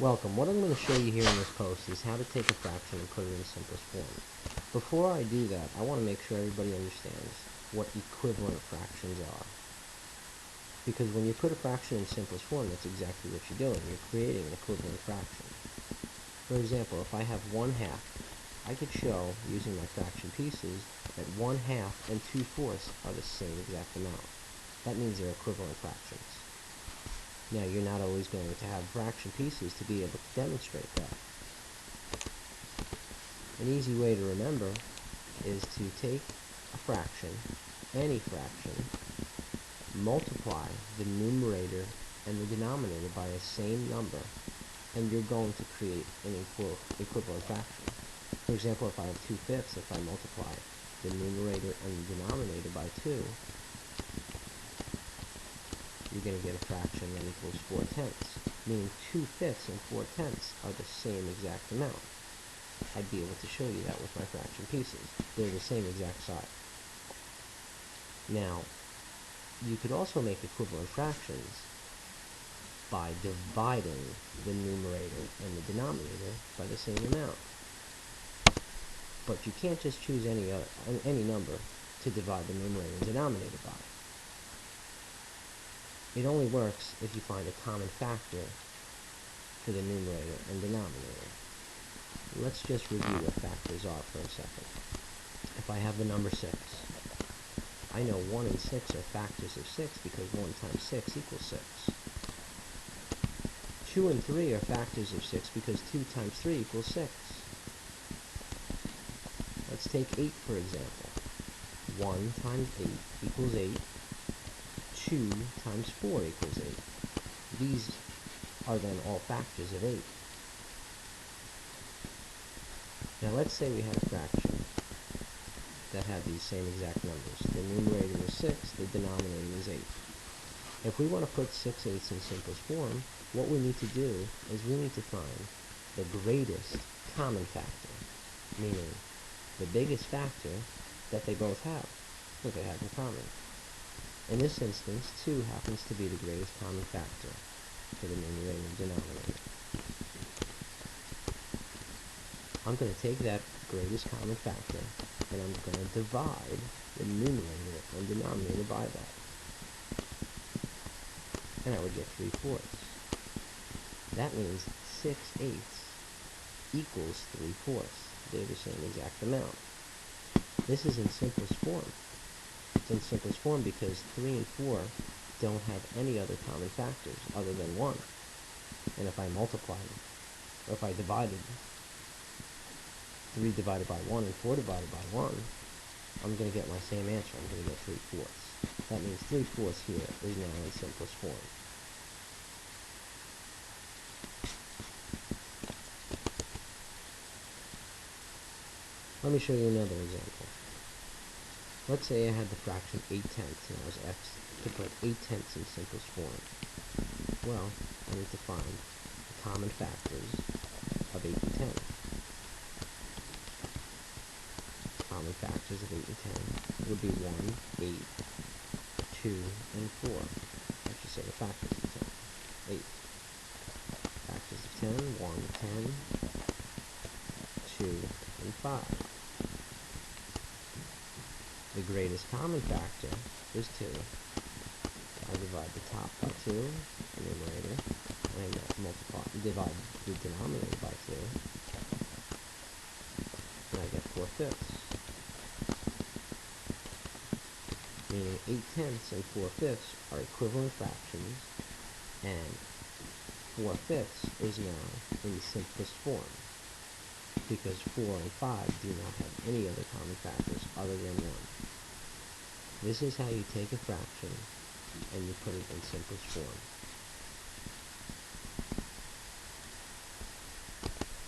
Welcome. What I'm going to show you here in this post is how to take a fraction and put it in simplest form. Before I do that, I want to make sure everybody understands what equivalent fractions are. Because when you put a fraction in simplest form, that's exactly what you're doing. You're creating an equivalent fraction. For example, if I have 1/2, I could show, using my fraction pieces, that 1/2 and 2/4 are the same exact amount. That means they're equivalent fractions. Now, you're not always going to have fraction pieces to be able to demonstrate that. An easy way to remember is to take a fraction, any fraction, multiply the numerator and the denominator by the same number, and you're going to create an equivalent fraction. For example, if I have 2/5, if I multiply the numerator and the denominator by 2, you're going to get a fraction that equals 4/10, meaning 2/5 and 4/10 are the same exact amount. I'd be able to show you that with my fraction pieces. They're the same exact size. Now, you could also make equivalent fractions by dividing the numerator and the denominator by the same amount. But you can't just choose any number to divide the numerator and denominator by. It only works if you find a common factor for the numerator and denominator. Let's just review what factors are for a second. If I have the number 6, I know 1 and 6 are factors of 6 because 1 times 6 equals 6. 2 and 3 are factors of 6 because 2 times 3 equals 6. Let's take 8 for example. 1 times 8 equals 8. 2 times 4 equals 8. These are then all factors of 8. Now let's say we had a fraction that had these same exact numbers. The numerator was 6, the denominator was 8. If we want to put 6/8 in simplest form, what we need to do is we need to find the greatest common factor, meaning the biggest factor that they both have, that they have in common. In this instance, 2 happens to be the greatest common factor for the numerator and denominator. I'm going to take that greatest common factor and I'm going to divide the numerator and denominator by that. And I would get 3/4. That means 6/8 equals 3/4. They're the same exact amount. This is in simplest form. It's in simplest form because 3 and 4 don't have any other common factors other than 1. And if I multiplied, or if I divided 3 divided by 1 and 4 divided by 1, I'm going to get my same answer. I'm going to get 3/4. That means 3/4 here is now in simplest form. Let me show you another example. Let's say I had the fraction 8/10 and I was asked to put 8/10 in simplest form. Well, I need to find the common factors of 8 and 10. Common factors of 8 and 10 would be 1, 8, 2, and 4. I should say the factors of 10. 8. Factors of 10, 1, 10, 2, and 5. The greatest common factor is 2. I divide the top by 2, the numerator, and I divide the denominator by 2, and I get 4/5. Meaning 8/10 and 4/5 are equivalent fractions, and 4/5 is now in the simplest form, because 4 and 5 do not have any other common factors other than 1. This is how you take a fraction and you put it in simplest form.